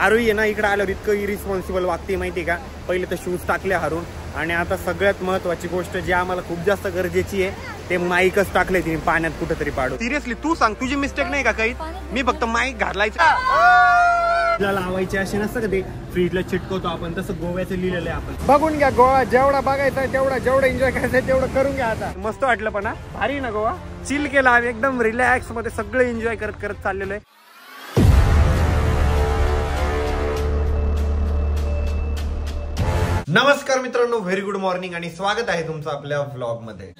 आरोही आहे ना इकडे आल्यावर इतकं इरिस्पॉन्सिबल वागते माहिती का. पहिले तर शूज टाकले हारून आणि आता सगळ्यात महत्वाची गोष्ट जी आम्हाला खूप जास्त गरजेची आहे ते माईकच टाकले तिने पाण्यात कुठेतरी पाडू. सिरियसली तू सांग तुझी मिस्टेक नाही का काही. मी फक्त माईक घालायचं लावायचे असे नसतं का ते फ्रीजला चिटकवतो आपण तसं गोव्याचं लिहिलेलं आहे. आपण बघून घ्या गोवा जेवढा बघायचा तेवढा जेवढं एन्जॉय करायचं तेवढं करून घ्या. आता मस्त वाटलं पण भारी ना गोवा. चिल केला आम्ही एकदम रिलॅक्स मध्ये सगळं एन्जॉय करत करत चाललेलो आहे. नमस्कार मित्रांनो, व्हेरी गुड मॉर्निंग आणि स्वागत आहे तुमचं आपल्या व्लॉग मध्ये.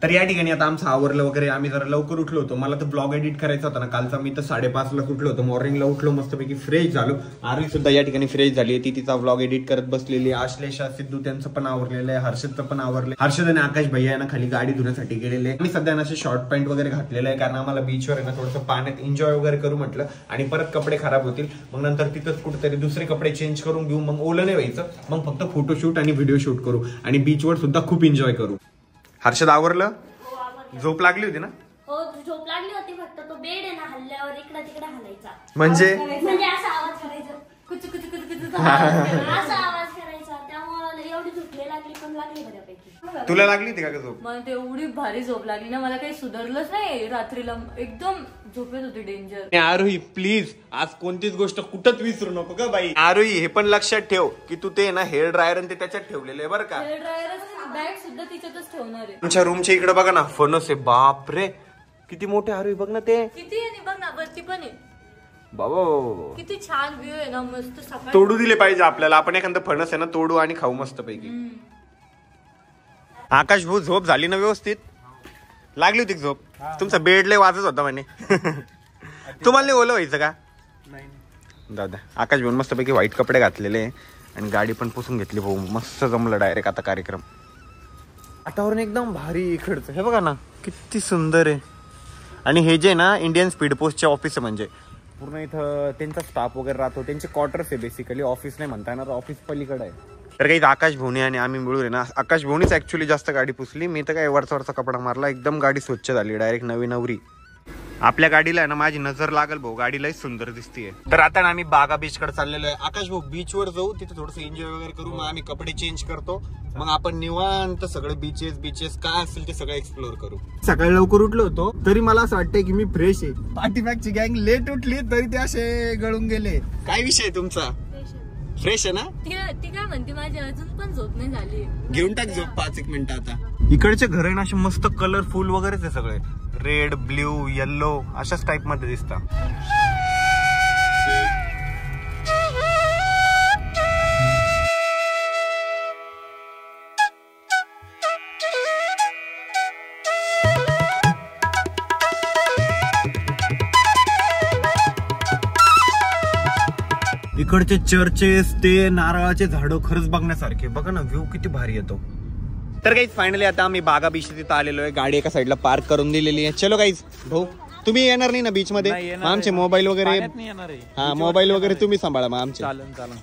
तर या ठिकाणी आता आमचं आवरलं वगैरे. आम्ही जरा लवकर उठलो होतो. मला तर ब्लॉग एडिट करायचा होता ना कालचा. मी तर 5:30 ला उठलो होतो. मॉर्निंगला उठलो मस्तपैकी फ्रेश झालो. आरवी सुद्धा या ठिकाणी फ्रेश झाली. ती तिचा व्लॉग एडिट करत बसलेली. आश्लेषा सिद्धू त्यांचं पण आवरलेलं आहे. हर्षदचं पण आवरले. हर्षद आणि आकाश भैया यांना खाली गाडी धुण्यासाठी गेलेले. मी सध्या असे शॉर्ट पॅन्ट वगैरे घातलेलं आहे कारण आम्हाला बीचवर आहे ना थोडंसं पाण्यात एन्जॉय वगैरे करू म्हटलं आणि परत कपडे खराब होतील. मग नंतर तिथंच कुठेतरी दुसरे कपडे चेंज करून घेऊ. मग ओलं नाही व्हायचं. मग फक्त फोटोशूट आणि व्हिडिओ शूट करू आणि बीचवर सुद्धा खूप एन्जॉय करू. हर्षद आवरलं? झोप लागली होती ना? हो झोप लागली होती. फक्त तो बेड आहे ना हल्ल्यावर इकडे तिकडे हलायचा. म्हणजे असा आवाज करायचा. कुच कुच कुच कुच असा आवाज करायचा. त्यामुळे एवढी झोप लागली पण लागली बऱ्यापैकी. तुला लागली होती का झोप? मला ते एवढी भारी झोप लागली ना. मला काही सुधारलंच नाही रात्रीला. एकदम झोपेत होती डेंजर. आरोही प्लीज आज कोणतीच गोष्ट कुठंच विसरू नको का बाई. आरोही हे पण लक्षात ठेव की तू ते ना हेअर ड्रायर आणि ते त्याच्यात ठेवलेलं आहे बरं का. हेअर ड्रायर बॅग सुद्धा तिच्यातच ठेवणार आहे. तुमच्या रूमच्या इकडे बघा ना फणस आहे. बाप रे किती मोठे आरोही बघ ना. ते किती आहे बघ ना. वरती पण आहे बाबा. किती छान व्ह्यू आहे ना. मस्त सकाळी तोडू दिले पाहिजे आपल्याला. आपण एखादं फणस आहे ना तोडू आणि खाऊ मस्त पैकी. आकाश भाऊ झोप झाली ना व्यवस्थित? लागली होती झोप? तुमचा बेड लय वाजत होता म्हणे. तुम्हाला नाही ओलं व्हायचं का? दादा आकाश भाऊ मस्त पैकी व्हाईट कपडे घातलेले आणि गाडी पण पुसून घेतली भाऊ. मस्त जमलं डायरेक्ट आता कार्यक्रम. वातावरण एकदम भारी इकडचं. हे बघा ना किती सुंदर आहे. आणि हे जे ना इंडियन स्पीड पोस्टचे ऑफिस आहे. म्हणजे पूर्ण इथं त्यांचा स्टाफ वगैरे राहतो. त्यांचे क्वार्टर्स आहे बेसिकली. ऑफिस नाही म्हणता येणार. ऑफिस पलीकडे आहे. तर काही आकाश भोवणी आणि आम्ही मिळून ना. आकाश भोवणीच ऍक्च्युली जास्त गाडी पुसली. मी तर काय वरचा कपडा मारला. एकदम गाडी स्वच्छ झाली डायरेक्ट नवी नवरी. आपल्या गाडीला आहे ना माझी नजर लागल भाऊ. गाडीलाही सुंदर दिसतीये. तर आता ना आम्ही बागा बीच कडे चाललेलो आहे. आकाश भाऊ बीचवर जाऊ. तिथे थोडंसं एन्जॉय वगैरे करू. मग आम्ही कपडे चेंज करतो. मग आपण निवांत सगळं बीचेस काय असेल ते सगळं एक्सप्लोर करू. सकाळी लवकर उठलो होतो तरी मला असं वाटतंय की मी फ्रेश आहे. पाठीमागची गँग लेट उठली तरी ते असे गळून गेले. काय विषय तुमचा? फ्रेश आहे ना? ती काय म्हणते माझी अजून पण झोप नाही झाली. घेऊन टाक झोप 5-1 मिनिट. आता इकडचे घर आहे ना असे मस्त कलरफुल वगैरेच आहे सगळे. रेड ब्ल्यू येल्लो अशाच टाइप मध्ये दिसतात. इकडचे चर्चेस ते नारळाचे झाडं खरंच बघण्यासारखे. बघा ना व्ह्यू किती भारी येतो. तर गाईज फायनली आता आम्ही बागा बीच तिथं आलेलो आहे. गाडी एका साईडला पार्क करून दिलेली आहे. चलो गाईज भाऊ तुम्ही येणार नाही ना बीच मध्ये? आमचे मोबाईल वगैरे. हा मोबाईल वगैरे तुम्ही सांभाळा. मग आमचे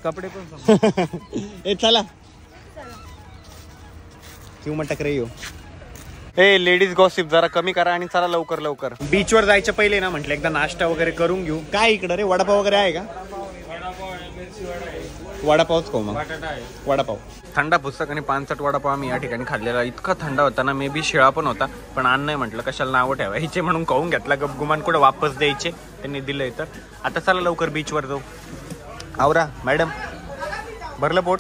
कपडे पण चला क्यू म्हणता करे येऊ. हे लेडीज गॉसिप जरा कमी करा आणि चला लवकर लवकर. बीचवर जायच्या पहिले ना म्हटलं एकदा नाश्ता वगैरे करून घेऊ. काय इकडं रे वडापाव वगैरे आहे का? वडापावच खाऊ मग. वडापाव थंडा पुस्तक आणि 5 वडापाव आम्ही या ठिकाणी खाल्लेला. इतका थंडा होता ना. मे बी शिळा पण होता पण अन्न नाही म्हटलं कशाला नावं ठेवायचे म्हणून खाऊन घेतला. गपगुमान कुठे वापस द्यायचे त्यांनी दिलंय. तर आता चला लवकर बीचवर जाऊ. आवरा मॅडम. भरलं पोट?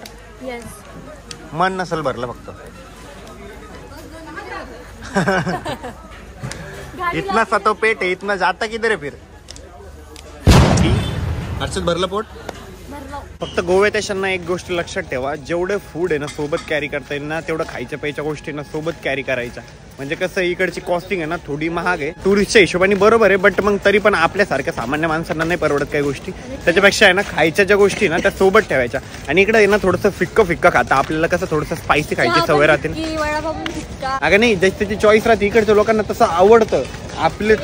मन नसेल भरलं फक्त. इतना सा तो पेट है इतना जाता किधर है फिर. हर्षद भरलं पोट? फक्त गोव्यात येताना एक गोष्ट लक्षात ठेवा. जेवढं फूड आहे ना सोबत कॅरी करता येईल ना तेवढं खायच्या प्यायच्या गोष्टी ना सोबत कॅरी करायच्या. म्हणजे कसं इकडची कॉस्टिंग आहे ना थोडी महाग आहे. टुरिस्टच्या हिशोबाने बरोबर आहे बट मग तरी पण आपल्यासारख्या सामान्य माणसांना नाही परवडत काही गोष्टी. त्याच्यापेक्षा आहे ना खायच्या ज्या गोष्टी ना त्या सोबत ठेवायच्या. आणि इकडे आहे ना थोडंसं फिक्क खाता. आपल्याला कसं थोडंसं स्पायसी खायची सवय राहते. अगं नाही जशी त्याची चॉईस राहते. इकडच्या लोकांना तसं आवडतं.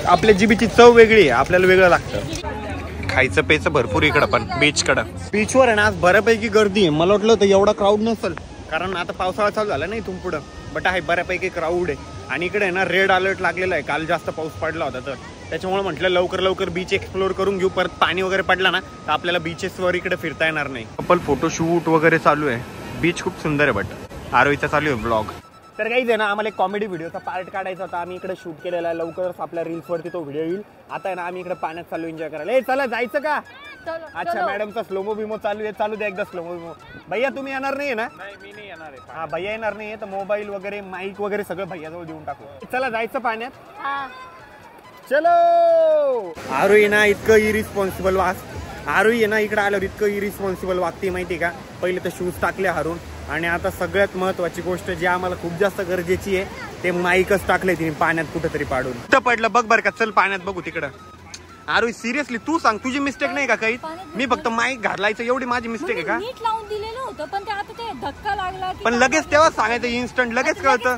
आपल्या जिभेची चव वेगळी आहे. आपल्याला वेगळं लागतं. खायचं प्यायचं भरपूर इकडं पण बीच कडं. बीचवर आहे ना आज बऱ्यापैकी गर्दी आहे. मला वाटलं तर एवढा क्राऊड नसेल कारण आता पावसाळा चालू झाला नाही इथून पुढं. बट आहे बऱ्यापैकी क्राऊड आहे. आणि इकडे आहे ना रेड अलर्ट लागलेला आहे, काल जास्त पाऊस पडला होता तर त्याच्यामुळे म्हटलं लवकर लवकर बीच एक्सप्लोर करून घेऊ. परत पाणी वगैरे पडला ना तर आपल्याला बीचेसवर इकडे फिरता येणार नाही. कपल फोटोशूट वगैरे चालू आहे. बीच खूप सुंदर आहे. बट आरोईचा चालू आहे ब्लॉग. तर काहीच आहे ना आम्हाला एक कॉमेडी व्हिडिओचा पार्ट काढायचा होता. आम्ही इकडे शूट केलेला आहे. लवकरच आपल्या रील्सवरती तो व्हिडिओ येईल. आता आहे ना आम्ही इकडे पाण्यात चालू एन्जॉय करायला. ए चला जायचं का? अच्छा मॅडमचा स्लोमो बिमो चालू आहे. चालू दे एकदा स्लोमो बिमो. भैया तुम्ही येणार नाही ना? मी नाही येणार आहे. हा भैया येणार नाही तर मोबाईल वगैरे माईक वगैरे सगळं भैयाजवळ देऊन टाकू. चला जायचं पाण्यात. चलो. आरोही ना इतकं इरिस्पॉन्सिबल आरोही आहे ना इकडे आल्यावर इतकं इरिस्पॉन्सिबल वागते माहिती का. पहिले तर शूज टाकले हारून आणि आता सगळ्यात महत्वाची गोष्ट जी आम्हाला खूप जास्त गरजेची आहे ते माईकच टाकले तिने पाण्यात कुठेतरी पाडून. कुठं पडलं बघ बरं का. चल पाण्यात बघू तिकडं. आरोही सिरियसली तू सांग तुझी मिस्टेक नाही का काही? मी फक्त माईक घालायचं एवढी माझी मिस्टेक आहे का? नीट लावून दिलेलं होतं पण ते आता ते धक्का लागला पण लगेच तेव्हा सांगायचं इन्स्टंट लगेच कळतं.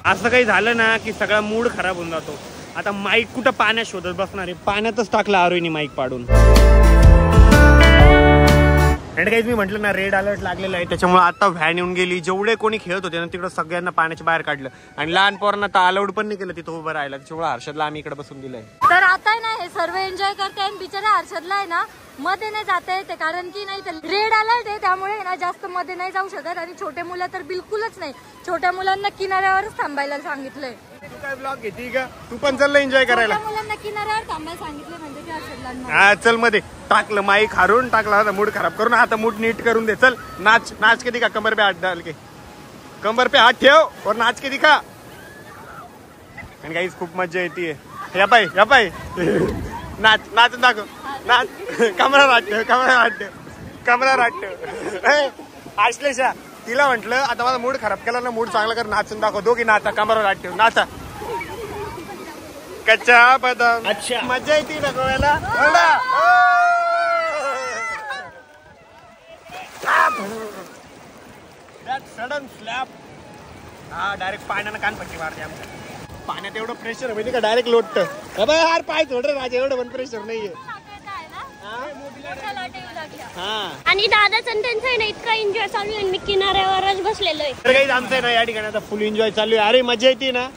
असं काही झालं ना की सगळा मूड खराब होऊन जातो. आता माईक कुठं पाण्यात शोधत बसणार आहे. पाण्यातच टाकला आरोहीने माईक पाडून. आणि काही मी म्हटलं ना रेड अलर्ट लागलेला आहे त्याच्यामुळे आता व्हॅन येऊन गेली. जेवढे कोणी खेळत होते ना तिकडं सगळ्यांना पाण्याच्या बाहेर काढलं आणि लहान पोरांना तर अलाउड पण नाही केलं तिथं उभं राहायला. त्याच्यामुळे हर्षदला आम्ही इकडे बसून दिलंय. तर आता आहे ना हे सर्व एन्जॉय करते आणि बिचारा हर्षदला आहे ना मध्ये नाही जाता येते कारण की नाही तर रेड अलर्ट आहे त्यामुळे ना जास्त मध्ये नाही जाऊ शकत. आणि छोटे मुलं तर बिलकुलच नाही. छोट्या मुलांना किनाऱ्यावरच थांबायला सांगितलंय. तू काय ब्लॉग घेते का? तू पण चाललं एन्जॉय करायला? मुलांना किनाऱ्यावर थांबायला सांगितलं म्हणजे की हर्षदला. हा चल मध्ये टाकलं माईक हारून टाकला. आता मूड खराब करून आता मूड नीट करून दे. चल नाच नाच के दिखा. कमर पे हाथ डाल के कमर पे हाथ ठेव और नाच के दिखा. आणि काहीच खूप मजा येते. या पाय नाच नाच दाखव. नाच कमरा वाटत कमरा वाटत कमरा वाटत. आश्लेषा तिला म्हटलं आता माझा मूड खराब केला ना मूड चांगला कर नाचून दाखव. दोघी नाचा कमरा वाटत नाचा. कच्चा बदाम. अच्छा मजा येते ना गोव्याला. Sudden slab. हा डायरेक्ट पाण्यानं कानपट्टी मारते आमच्या. पाण्यात एवढं प्रेशर माहिती का डायरेक्ट लोटत. हार पाय थोडं राजा एवढं पण प्रेशर नाहीये. आणि दादाच त्यांचं ना इतका एन्जॉय चालू आहे. मी किनाऱ्यावरच बसलेलो आहे. तर काही आमचं ना या ठिकाणी आता फुल एन्जॉय चालू आहे. अरे मजा येते ना.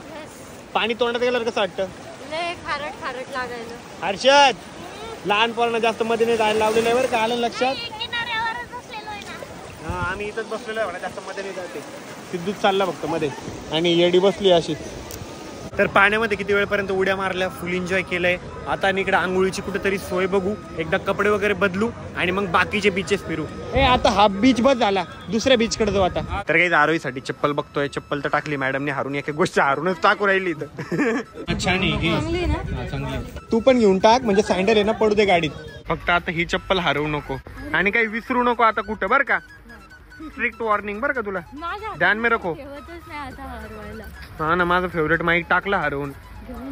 पाणी तोंडात गेलं कसं वाटतं? खारट खारट लागायला. हर्षद लहान पोरांना जास्त मध्ये नाही जायला लावलेलं आहे बरं का. आलं लक्षात? किनाऱ्यावरच बसलेलो आहे ना. हा आम्ही इथंच बसलेलो आहे जास्त मध्ये नाही जाते. सिद्धूच चालला फक्त मध्ये आणि येडी बसली अशी. तर पाण्यामध्ये किती वेळपर्यंत उड्या मारल्या फुल एन्जॉय केलंय. आता इकडे आंघोळीची कुठेतरी सोय बघू. एकदा कपडे वगैरे बदलू आणि मग बाकीचे बीचेस फिरू. आता हा बीच बस झाला. दुसऱ्या बीच कडे जाऊ आता. तर काही आरोहीसाठी चप्पल बघतोय. चप्पल तर टाकली मॅडमने हारून. एक गोष्ट हारूनच टाकू राहिली इथं. छान आहे. तू पण घेऊन टाक म्हणजे सँडल आहे ना पडू दे गाडीत. फक्त आता ही चप्पल हरवू नको आणि काही विसरू नको आता कुठं बरं का. स्ट्रिक्ट वॉर्निंग बरं का तुला. ध्यान में रखो. हा ना माझं फेवरेट माईक टाकलं हरवून.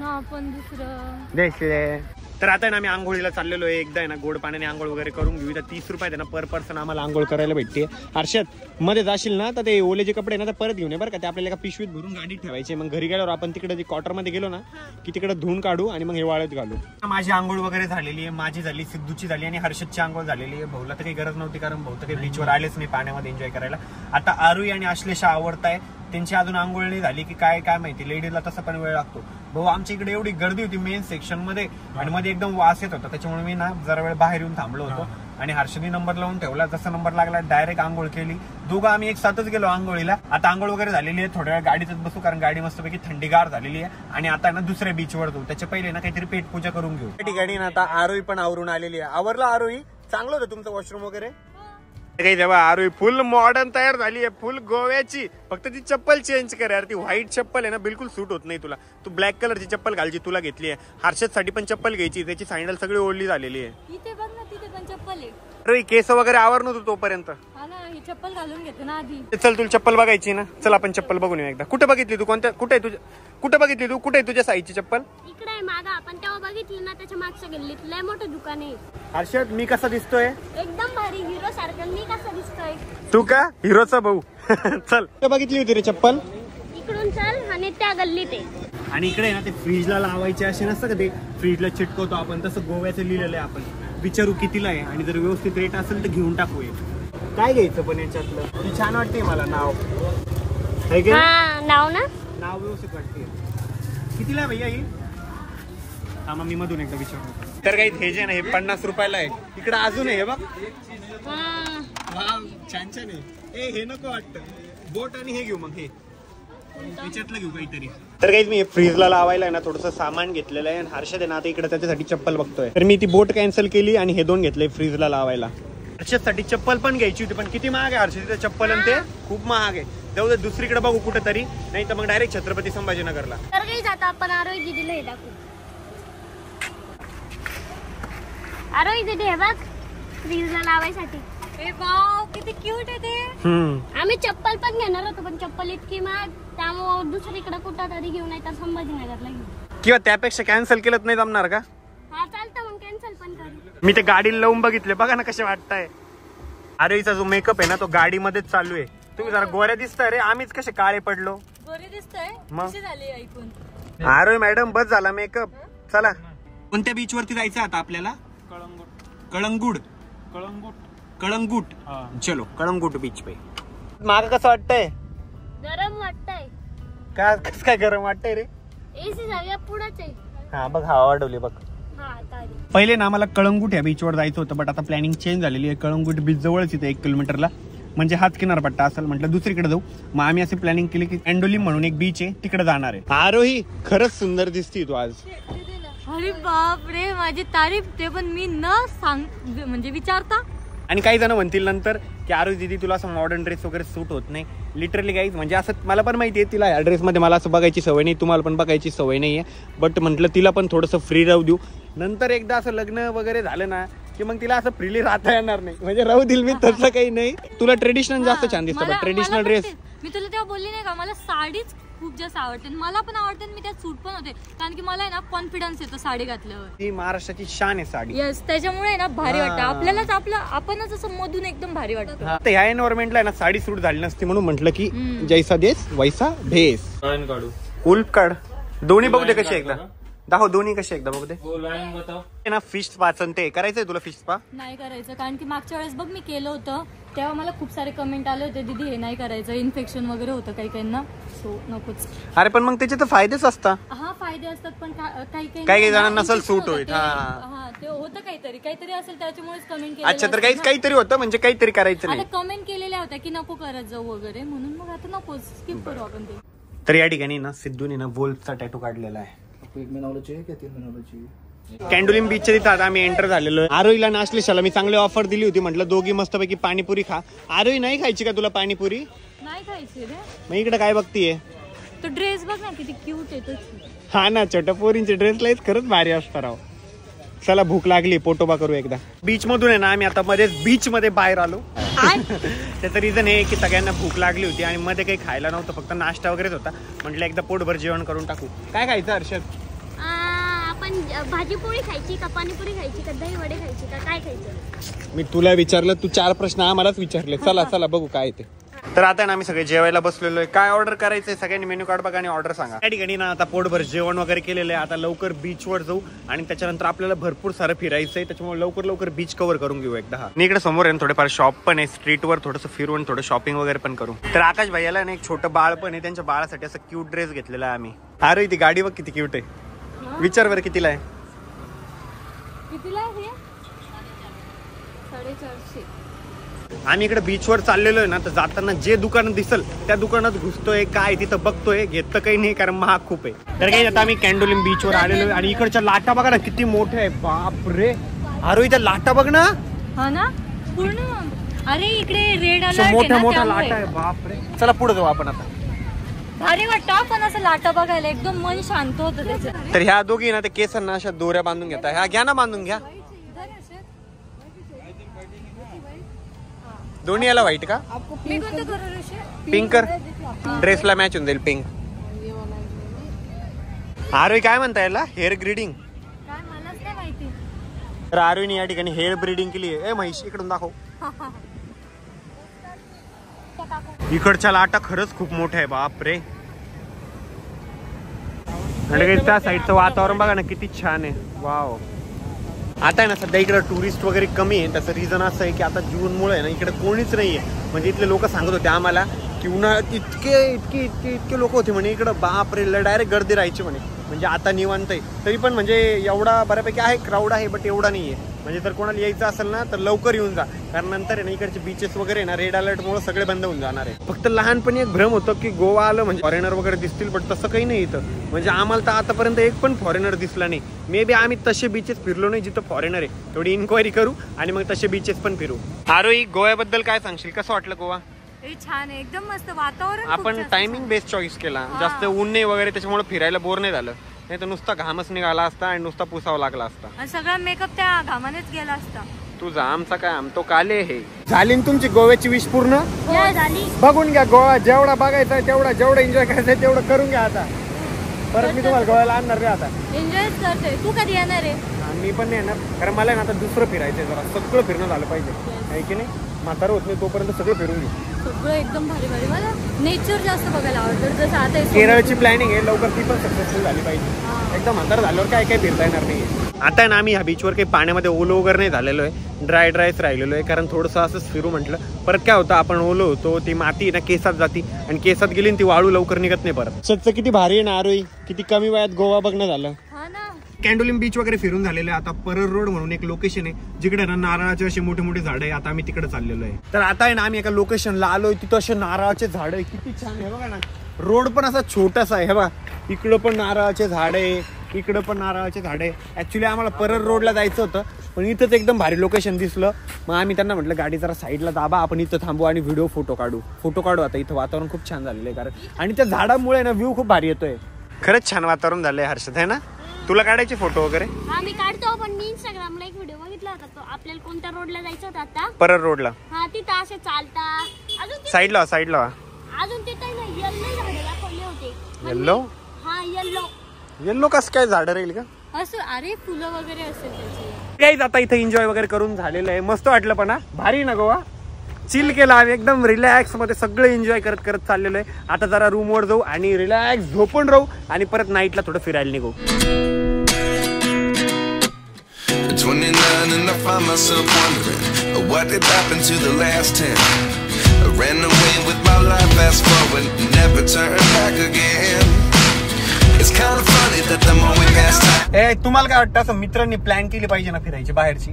आपण दुसरं द्यायचे. तर आता ना आम्ही आंघोळीला चाललेलो आहे. एकदा आहे ना गोड पाण्याने आंघोळ वगैरे करून घेऊ. तर 30 रुपये आहे ना पर पर्सन आम्हाला आंघोळ करायला भेटते. हर्षद मध्ये जाशील ना तर ते ओले जे कपडे ना तर परत घेऊन ये बरं का. ते आपल्याला एका पिशवीत भरून गाडीत ठेवायचे. मग घरी गेल्यावर आपण तिकडे क्वार्टर मध्ये गेलो ना की तिकडे धुवून काढू आणि मग हे वाळत घालू. माझी आंघोळ वगैरे झालेली आहे. माझी झाली, सिद्धूची झाली आणि हर्षदची आंघोळ झालेली आहे. भाऊला तर काही गरज नव्हती कारण भाऊ तर काही बीचवर आलेच नाही पाण्यामध्ये एन्जॉय करायला. आता आरुई आणि आश्लेषा आवडताय. त्यांची अजून आंघोळ नाही झाली की काय माहिती. लेडीजला तसा पण वेळ लागतो. भाऊ आमच्या इकडे एवढी गर्दी होती मेन सेक्शन मध्ये आणि मध्ये एकदम वास येत होता. त्याच्यामुळे मी ना जरा वेळ बाहेर येऊन थांबलो होतो आणि हर्षदनी नंबर लावून ठेवला. जसा नंबर लागला डायरेक्ट आंघोळ केली. दोघं आम्ही एक साथच गेलो आंघोळीला. आता आंघोळ वगैरे झालेली आहे. थोड्या वेळ गाडीतच बसू कारण गाडी मस्तपैकी थंडीगार झालेली आहे. आणि आता ना दुसऱ्या बीचवर जाऊ. त्याच्या पहिले ना काहीतरी पेट पूजा करून घेऊ. त्या ठिकाणी ना आता आरोही पण आवरून आलेली आहे. आवरला आरोही? चांगलं होतं तुमचं वॉशरूम वगैरे? काही जेव्हा आरोही फुल मॉडर्न तयार झाली आहे. फुल गोव्याची. फक्त ती चप्पल चेंज कर यार. ती व्हाईट चप्पल आहे ना बिलकुल सूट होत नाही तुला. तू ब्लॅक कलरची चप्पल घालची. तुला घेतली आहे. हर्षद साठी पण चप्पल घ्यायची. त्याची सँडल सगळी ओढली झालेली आहे. इथे बघ ना तिथे पण चप्पल आहे. अरे केस वगैरे आवर नव्हतं तोपर्यंत. ही चप्पल घालून घेतो ना आधी. चल तुला चप्पल बघायची ना. चल आपण चप्पल बघून येऊ एकदा. कुठे बघितली तू? कुठे बघितली तू? कुठे आहे तुझ्या साईजची चप्पल? इकडे आहे मागा. आपण तेव्हा बघितली ना त्याच्या मागच्या गल्लीत लय मोठं दुकान आहे. हर्षद मी कसा दिसतोय? एकदम भारी हिरो सारखं. मी कसा दिसतोय? तू का हिरोचा भाऊ? चल बघितली होती रे चप्पल. इकडून चल आणि त्या गल्लीत आहे. आणि इकडे ना ते फ्रीजला लावायचे असे नसतं का ते फ्रीजला चिटकवतो आपण तसं गोव्याचं लिहिलेलं आहे. आपण विचारू कितीला आहे आणि जर व्यवस्थित रेट असेल तर घेऊन टाकू. काय घ्यायचं पण याच्यातलं? ती छान वाटते मला नाव. नाव ना नाव व्यवस्थित वाटते. कितीला आहे भैया ही? हा मग मी मधून एकदा विचारतो. तर काही हे जे ना हे 50 रुपयाला आहे. इकडे अजून आहे बघ. छान छान आहे. ए हे नको वाटतं. बोट आणि हे घेऊ मग हे याच्यातलं घेऊ काहीतरी. तर काही मी फ्रीजला लावायला आहे ना थोडंसं सामान घेतलेलं आहे आणि हर्षद आहे ना आता इकडे त्याच्यासाठी चप्पल बघतोय. तर मी ती बोट कॅन्सल केली आणि हे 2 घेतले फ्रीजला लावायला. हर्षदसाठी चप्पल पण घ्यायची होती पण किती महाग आहे हर्षद चप्पल आणि ते खूप महाग आहे. जाऊ दे दुसरीकडे बघू कुठेतरी नाही तर मग डायरेक्ट छत्रपती संभाजीनगरला. तर काही जाता आपण आरोही दिदीला हे दाखवू. आरोही दिदी हे बघ फ्रीजला लावायसाठी. ए वाव किती क्यूट आहे ते. आम्ही चप्पल पण घेणार होतो पण चप्पल इतकी महाग त्यामुळे दुसरीकडे कुठं तरी घेऊन येतात संभाजीनगरला घेऊन. किंवा त्यापेक्षा कॅन्सल केलं नाही जमणार का? हा चालतं मग कॅन्सल पण करू. मी ते गाडीला लावून बघितले बघा ना कसे वाटताय. आरोहीचा जो मेकअप आहे ना तो गाडीमध्येच चालू आहे. तुम्ही जरा गोऱ्या दिसताय रे आम्हीच कसे काळे पडलो. गोरी दिसतंय मग? कशी झाली ऐकून. आरोही मॅडम बस झाला मेकअप. चला कोणत्या बीच वरती जायचं आता आपल्याला? कळंगूट. चलो कळंगूट बीच पे. माग कसं वाटतंय? गरम वाटतंय. कसं काय गरम वाटतंय रे? एसी सगळ्या पुढंच आहे. हा बघ हवा वाढवली बघ. हा तारी. पहिले ना मला कळंगूट या बीचवर जायचं होतं बट आता प्लॅनिंग चेंज झालेली आहे. कळंगूट बीच जवळच इथे 1 किलोमीटरला म्हणजे हाच किनारपट्टा असेल. म्हटलं दुसरीकडे जाऊ. मग आम्ही असे प्लॅनिंग केली की एंडोलिम म्हणून एक बीच आहे तिकडे जाणार आहे. आरोही खरंच सुंदर दिसती तू आज. अरे बाप रे माझी तारीफ ते पण मी न सांग म्हणजे विचारता. आणि काही जण म्हणतील नंतर की आरोही दीदी तुला असं मॉडर्न ड्रेस वगैरे सूट होत नाही. लिटरली काहीच म्हणजे असं मला पण माहिती आहे तिला या ड्रेसमध्ये मला असं बघायची सवय नाही. तुम्हाला पण बघायची सवय नाही आहे. बट म्हटलं तिला पण थोडंसं फ्री राहू देऊ. नंतर एकदा असं लग्न वगैरे झालं ना की मग तिला असं फ्रीली राहता येणार नाही. म्हणजे राहू दिल मी तसं काही नाही. तुला ट्रेडिशनल जास्त छान दिसतं बट ट्रेडिशनल ड्रेस. मी तुला तेव्हा बोलली नाही का मला साडीच खूप जास्त आवडते. मला पण आवडते मी त्यात सूट पण होते कारण की मला आहे ना कॉन्फिडन्स येतो साडी घातल्यावर. ही महाराष्ट्राची शान आहे साडी. येस त्याच्यामुळे ना भारी वाटतं आपल्यालाच आपणच असं मधून एकदम भारी वाटतं. ह्या एन्व्हायरमेंटला ना साडी सूट झाली नसती म्हणून म्हटलं की जैसा देश वैसा भेस. उल्फ काढ दोन्ही बघू दे कशी एकदा दाखव. दोन्ही कशी एकदा बघू दे ना. फिश स्पाचं ते करायचंय तुला? फिश स्पा नाही करायचं कारण की मागच्या वेळेस बघ मी केलं होतं तेव्हा मला खूप सारे कमेंट आले होते दीदी हे नाही करायचं इन्फेक्शन वगैरे होतं काही काहींना सो नकोच. अरे पण मग त्याचे तर फायदेच असतात. हा फायदे असतात पण काही जणांना नसल सूट होईल. हा ते होतं काहीतरी असेल त्याच्यामुळेच कमेंट केलं. अच्छा तर काहीतरी होतं म्हणजे काहीतरी करायचं नाही. आता कमेंट केलेल्या होत्या की नको करत जाऊ वगैरे म्हणून मग आता नकोच स्किप करू आपण ते. तर या ठिकाणी ना सिद्धूने ना वोल्फचा टॅटू काढलेला आहे. कॅन्डोलिम बीचच्या तिथं आता आम्ही एंटर झालेलो आहे. आरोहीला नाश्लेशाला मी चांगली ऑफर दिली होती. म्हटलं दोघी मस्तपैकी पाणीपुरी खा. आरोही नाही खायची का तुला पाणीपुरी? नाही खायची रे. मग इकडे काय बघतीये? तो ड्रेस बघ ना किती क्यूट आहे तो. हा ना छोट्या पोरींचे ड्रेस लाईच खरंच भारी असतं राव. चला भूक लागली पोटोबा करू एकदा. बीच मधून आहे ना आम्ही आता मध्येच बीच मध्ये बाहेर आलो. त्याचं रिझन आहे की सगळ्यांना भूक लागली होती आणि मध्ये काही खायला नव्हतं फक्त नाश्ता वगैरेच होता. म्हटलं एकदा पोटभर जेवण करून टाकू. काय खायचं हर्षद? आपण भाजी पोळी खायची का पाणीपुरी खायची का दही वडे खायची का काय खायचं? मी तुला विचारलं तू 4 प्रश्न आम्हालाच विचारले. चला बघू काय ते. तर आता ना आम्ही सगळे जेवायला बसलेलो आहे. काय ऑर्डर करायचंय सगळ्यांनी मेन्यू कार्ड बघा आणि ऑर्डर सांगा. त्या ठिकाणी ना आता पोटभर जेवण वगैरे केलेलं आहे. आता लवकर बीचवर जाऊ आणि त्याच्यानंतर आपल्याला भरपूर सारं फिरायचंय त्याच्यामुळे लवकर बीच कव्हर करून घेऊ एकदा. आणि इकडे समोर आहे थोडेफार शॉप पण आहे. स्ट्रीटवर थोडंसं फिरून थोडं शॉपिंग वगैरे पण करू. तर आकाश भैयाला ना एक छोटं बाळ पण आहे. त्यांच्या बाळासाठी असं क्यूट ड्रेस घेतलेला आहे आम्ही. अरे ती गाडी बघ किती क्यूट आहे. विचार बरं कितीला आहे? कितीला आहे? 450. आम्ही इकडे बीचवर चाललेलो आहे ना तर जाताना जे दुकान दिसल त्या दुकानात घुसतोय काय तिथं बघतोय. घेतलं काही नाही कारण महाग खूप आहे. तर काही आता आम्ही कॅन्डोलिम बीचवर आलेलो आहे आणि इकडच्या लाटा बघा ना किती मोठ्या आहे. बाप रे आरोही त्या लाटा बघ ना. हा ना पूर्ण. अरे इकडे रेड अलर्ट मोठ्या लाटा आहे. बाप रे. चला पुढे जाऊ आपण आता. भारी वाटतं पण असं लाटा बघायला एकदम मन शांत होतं त्याचं. तर ह्या दोघी ना ते केसांना अशा दोऱ्या बांधून घेतात. ह्या घ्या ना बांधून घ्या. दोन्ही याला व्हाईट का? पिंक कर. ड्रेसला मॅच होऊन जाईल पिंक. आरोही काय म्हणता याला? Hair grading. तर आरोहीने या ठिकाणी हेअर ब्रीडिंग केली आहे. महिष इकडून दाखव. इकडच्या लाटा खरंच खूप मोठ्या आहे. बाप रे. आणि त्या साईडचं वातावरण बघा ना किती छान आहे. वाव. आता आहे ना सध्या इकडे टुरिस्ट वगैरे कमी आहे. त्याचं रिझन असं आहे की आता जूनमुळे आहे ना इकडे कोणीच नाहीये. म्हणजे इथले लोक सांगत होते आम्हाला की उन्हाळ्यात इतके लोक होते म्हणे इकडं, बापरे डायरेक्ट गर्दी राहायची म्हणे. म्हणजे आता निवांत आहे तरी पण म्हणजे एवढा बऱ्यापैकी आहे, क्राऊड आहे, बट एवढा नाही आहे. म्हणजे जर कोणाला यायचं असेल ना तर लवकर येऊन जा, कारण नंतर आहे ना इकडचे बीचेस वगैरे ना रेड अलर्टमुळे सगळे बंद होऊन जाणार आहे. फक्त लहानपणी एक भ्रम होतं की गोवा आलं म्हणजे फॉरेनर वगैरे दिसतील, बट तसं काही नाही इथं. म्हणजे आम्हाला तर आतापर्यंत एक पण फॉरेनर दिसला नाही. मे बी आम्ही तसे बीचेस फिरलो नाही जिथं फॉरेनर आहे. थोडी इन्क्वायरी करू आणि मग तसे बीचेस पण फिरू. आरोही, गोव्याबद्दल काय सांगशील, कसं वाटलं गोवा? छान आहे, एकदम मस्त वातावरण. आपण टायमिंग बेस्ट चॉईस केला, जास्त ऊन नाही वगैरे, त्याच्यामुळे फिरायला बोर नाही झालं. नाही तर नुसता घामच निघाला असता आणि नुसता पुसावा लागला असता आणि सगळा मेकअप त्या घामानेच गेला असता. तुझा आमचा काय, आम तो काले हे. झाली तुमची गोव्याची विश पूर्ण? झाली. बघून घ्या गोवा, जेवढा बघायचा तेवढा, जेवढं एन्जॉय करायचं तेवढं करून घ्या. आता परत मी तुम्हाला गोव्याला आणणार रे. आता एन्जॉयच करतोय. तू कधी येणार आहे? मी पण नाही येणार, कारण मला ना आता दुसरं फिरायचंय, जरा सगळं फिरणं झालं पाहिजे, आहे की नाही? म्हातारं होत नाही तोपर्यंत सगळं फिरून घेऊ. सगळं एकदम भारी भारी. मला नेचर जास्त बघायला आवडतं. जसं आता केरळची प्लॅनिंग आहे, लवकर ती पण सक्सेसफुल झाली पाहिजे. एकदम म्हातारं झाल्यावर काय काय फिरता येणार नाही. आता आहे ना आम्ही ह्या बीचवर काही पाण्यामध्ये ओलो वगैरे नाही झालेलो आहे, ड्रायच राहिलेलो आहे, कारण थोडंसं असंच फिरू म्हटलं. परत काय होतं, आपण ओलो होतो, ती माती ना केसात जाती आणि केसात गेली ती वाळू लवकर निघत नाही परत. सच्च किती भारी आहे ना आरोही, किती कमी वयात गोवा बघणं झालं. कॅन्डोलिम बीच वगैरे फिरून झालेलं आहे. आता परर रोड म्हणून एक लोकेशन आहे जिकडे ना नारळाचे असे मोठे मोठे झाड आहे. आता आम्ही तिकडे चाललेलो आहे. तर आता आहे ना आम्ही एका लोकेशनला आलोय, तिथं असे नारळाचे झाड आहे, किती छान आहे बघा ना. रोड पण असा छोटासा आहे, हे बघा, इकडं पण नारळाचे झाड आहे, इकडं पण नारळाचे झाड आहे. ऍक्च्युली आम्हाला परर रोडला जायचं होतं, पण इथंच एकदम भारी लोकेशन दिसलं. मग आम्ही त्यांना म्हटलं गाडी जरा साईडला दाबा, आपण इथं थांबू आणि व्हिडिओ फोटो काढू. आता इथं वातावरण खूप छान झालेलं आहे, कारण आणि त्या झाडामुळे ना व्ह्यू खूप भारी येतोय. खरंच छान वातावरण झालंय हर्षद, आहे ना? तुला काढायचे फोटो वगैरे? हा मी काढतो, पण मी इंस्टाग्रामला एक व्हिडिओ बघितला होता, तो आपल्याला कोणत्या रोडला जायचं होतं आता? परर रोडला. हा, तिथं असे चालता. अजून साईडला अजून तिथे ना येल्लो झाडे दाखवले होते. येल्लो? हा, येल्लो कसं काय झाड राहील का असं? अरे फुलं वगैरे असेल त्याची. काहीच. आता इथं एन्जॉय वगैरे करून झालेलं आहे, मस्त वाटलं. पण भारी ना गोवा, चिल केला आम्ही एकदम रिलॅक्स मध्ये, सगळं एन्जॉय करत चाललेलो आहे. आता जरा रूम वर जाऊ आणि रिलॅक्स झोपून राहू आणि परत नाईटला थोडं फिरायला निघू. 29 and I find myself wondering what did happen to the last 10. I ran away with my life, fast forward, never turn back again. It's kind of funny that the more we pass time. तुम्हाला काय वाटतं, असं मित्रांनी plan केली पाहिजे ना फिरायची बाहेरची?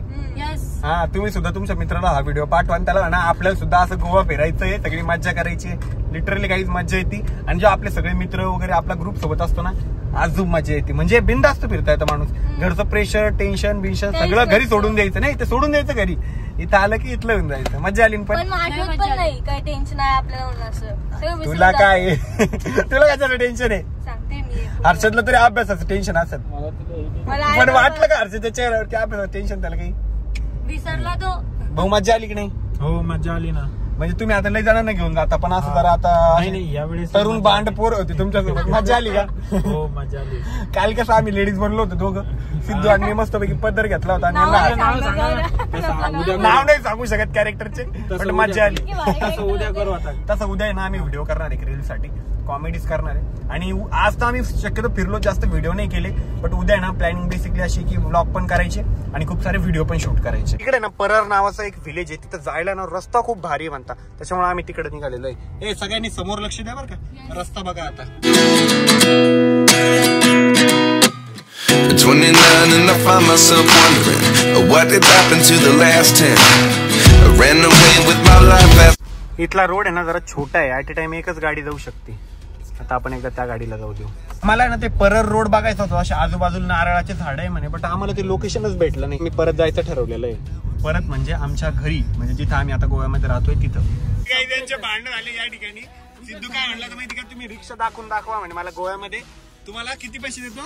हा, तुम्ही सुद्धा तुमच्या मित्राला हा व्हिडिओ पाठवा आणि त्याला ना आपल्याला सुद्धा असं गोवा फिरायचंय, सगळी मज्जा करायची. लिटरली काहीच मज्जा येते. आणि जेव्हा आपले सगळे मित्र वगैरे आपला ग्रुप सोबत असतो ना, अजून मजा येते. म्हणजे बिनधास्त फिरता येतं माणूस. घरचं प्रेशर, टेन्शन बिन्शन सगळं घरी सोडून द्यायचं. नाही ते सोडून द्यायचं घरी, इथं आलं की इथलं होऊन जायचं. मजा आली. पण नाही काही टेन्शन आहे आपल्याला. असं तुला काय तुला कशाचं टेन्शन आहे? सांगते मी. हर्षदला तरी अभ्यासाचं टेन्शन असेल, पण वाटलं का हर्षदच्या चेहऱ्यावर की अभ्यासाचं टेन्शन त्याला काही विसरला तो? भाऊ मजा आली की नाही? हो, मजा आली ना. म्हणजे तुम्ही आता लई जणांना घेऊन जाता, पण असं जरा आता यावेळेस तरुण बांड पोर होते तुमच्यासोबत. मजा आली का? हो, मजा आली. काल कसं आम्ही लेडीज बनलो होतो दोघं, सिद्धू आणि मी मस्तपैकी पदर घेतला होता. नाव नाही सांगू शकत कॅरेक्टरचे, पण मजा आली. तसं उद्या करू. आता तसं उद्या ना आम्ही व्हिडिओ करणार आहे रील साठी, कॉमेडीज करणार आहे. आणि आज तर आम्ही शक्यतो फिरलो, जास्त व्हिडिओ नाही केले, बट उद्या ना प्लॅनिंग बेसिकली अशी की व्लॉग पण करायचे आणि खूप सारे व्हिडिओ पण शूट करायचे. इकडे ना परर नावाचं एक व्हिलेज आहे, तिथं जायला ना रस्ता खूप भारी म्हणता, त्याच्यामुळे आम्ही तिकडे निघालेलो आहे. हे सगळ्यांनी समोर लक्ष द्या बरं का, रस्ता बघा आता. 29 and I find myself wondering what did happen to the last 10. I ran away with my life fast. इथला रोड आहे ना जरा छोटा आहे, ऍट ए टाइम एकच गाडी जाऊ शकते. आता आपण एकदा त्या गाडीला जाऊ देऊ. मला ना ते परर रोड बघायचं होतं, अशा आजूबाजूला नारळाचे झाड आहे म्हणे, बट आम्हाला ते लोकेशनच भेटलं नाही. मी परत जायचं ठरवलेलं आहे. परत म्हणजे आमच्या घरी, म्हणजे जिथं आम्ही आता गोव्यामध्ये राहतोय तिथं. काही त्यांचे भांडण झाले या ठिकाणी. सिद्धू काय म्हणला तर माहिती का, तुम्ही रिक्षा दाखवा म्हणे मला गोव्यामध्ये. तुम्हाला किती पैसे देतो?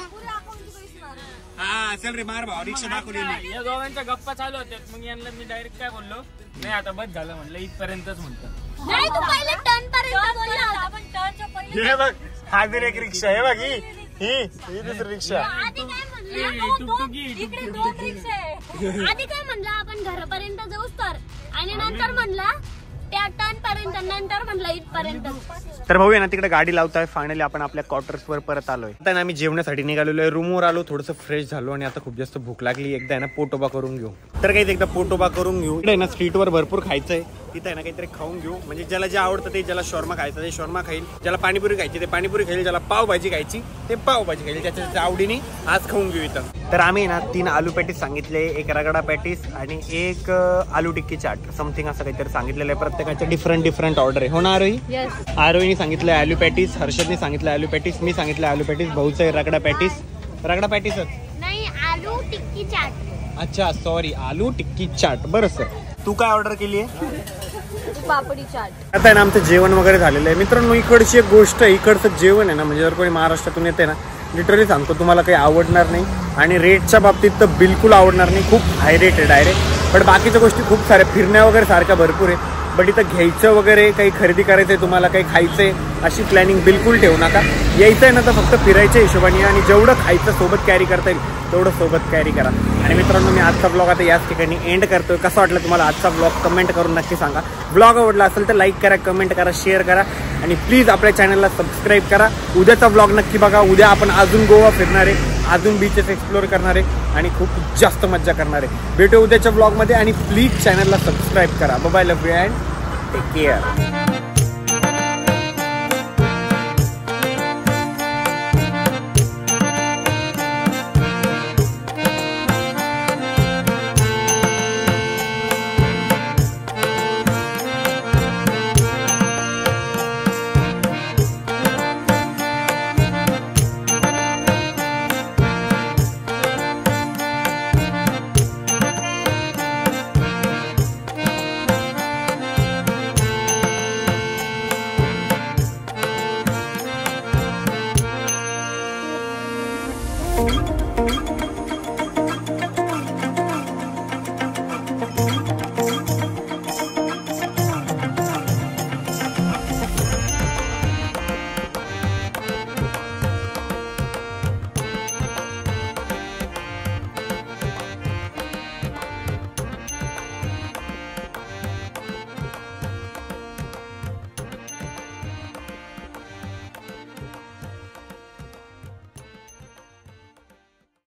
हा, चल रे मार भाव, रिक्षा दाखवली. या दोघांच्या गप्पा चालू होत्या, मग यांना मी डायरेक्ट काय बोललो, नाही आता बस झालं म्हणलं, इथपर्यंतच म्हणतो. नाही, तू पहिले टर्न पर्यंत बोलला. आपण टर्नच्या पहिले हे बघ, हा जर एक रिक्षा आहे बघ, ही दुसरी रिक्षा. आधी काय म्हणलं, इकडे 2 रिक्षा आहे. आधी काय म्हणलं आपण घरापर्यंत जाऊच तर, आणि नंतर म्हणला त्या टर्न पर्यंत, नंतर म्हणलं इथपर्यंत. तर भाऊ आहे ना तिकडे गाडी लावताय. फायनली आपण आपल्या क्वार्टर्स वर परत आलोय. आता आम्ही जेवणासाठी निघालेलो आहे. रूमवर आलो, थोडंसं फ्रेश झालो आणि आता खूप जास्त भूक लागली. एकदा आहे ना पोटोबा करून घेऊ. तर काही एकदा पोटोबा करून घेऊ. इकडे ना स्ट्रीटवर भरपूर खायचंय. तिथं आहे ना काहीतरी खाऊन घेऊ, म्हणजे ज्याला जे आवडतं ते, ज्याला शॉर्मा खायचं ते शॉर्मा खाईल, ज्याला पाणीपुरी खायची ते पाणीपुरी खाईल, ज्याला पावभाजी खायची ते पावभाजी खाईल, त्याच्या आवडीने आज खाऊन घेऊ इथं. तर आम्ही ना 3 आलू पॅटीस सांगितले, 1 रगडा पॅटीस आणि 1 आलू टिक्की चाट समथिंग असं काहीतरी सांगितलेलं आहे. प्रत्येकाच्या डिफरंट ऑर्डर आहे. हो ना आरोही? आरोहीने सांगितलं आलू पॅटीस, हर्षदने सांगितलं आलू पॅटीस, मी सांगितलं आलू पॅटीस, भाऊचं आहे रगडा पॅटीसच नाही, आलू टिक्की चाट. अच्छा सॉरी, आलू टिक्की चाट. बरं सर, तू काय ऑर्डर केली आहे? पापडी चाट. आता आहे ना आमचं जेवण वगैरे झालेलं आहे. मित्रांनो इकडची एक गोष्ट आहे, इकडचं जेवण आहे ना, म्हणजे जर कोणी महाराष्ट्रातून येते ना, लिटरली सांगतो तुम्हाला काही आवडणार नाही आणि रेटच्या बाबतीत तर बिलकुल आवडणार नाही. खूप हाय रेट आहे डायरेक्ट. पण बाकीच्या गोष्टी खूप साऱ्या, फिरण्या वगैरे सारख्या भरपूर आहे. बट इथं घ्यायचं वगैरे, काही खरेदी करायचं आहे तुम्हाला, काही खायचं आहे, अशी प्लॅनिंग बिलकुल ठेवू नका. यायचं आहे ना तर फक्त फिरायच्या हिशोबाने आणि जेवढं खायचं सोबत कॅरी करता येईल तेवढं सोबत कॅरी करा. आणि मित्रांनो मी आजचा ब्लॉग आता याच ठिकाणी एंड करतोय. कसा वाटला तुम्हाला आजचा ब्लॉग कमेंट करून नक्की सांगा. ब्लॉग आवडला असेल तर लाईक करा, कमेंट करा, शेअर करा आणि प्लीज आपल्या चॅनलला सबस्क्राईब करा. उद्याचा ब्लॉग नक्की बघा. उद्या आपण अजून गोवा फिरणार आहे, अजून बीचेस एक्सप्लोर करणार आहे आणि खूप जास्त मज्जा करणार आहे. भेटू उद्याच्या ब्लॉगमध्ये आणि प्लीज चॅनलला सबस्क्राईब करा. Bye, love you and take care. Thank you.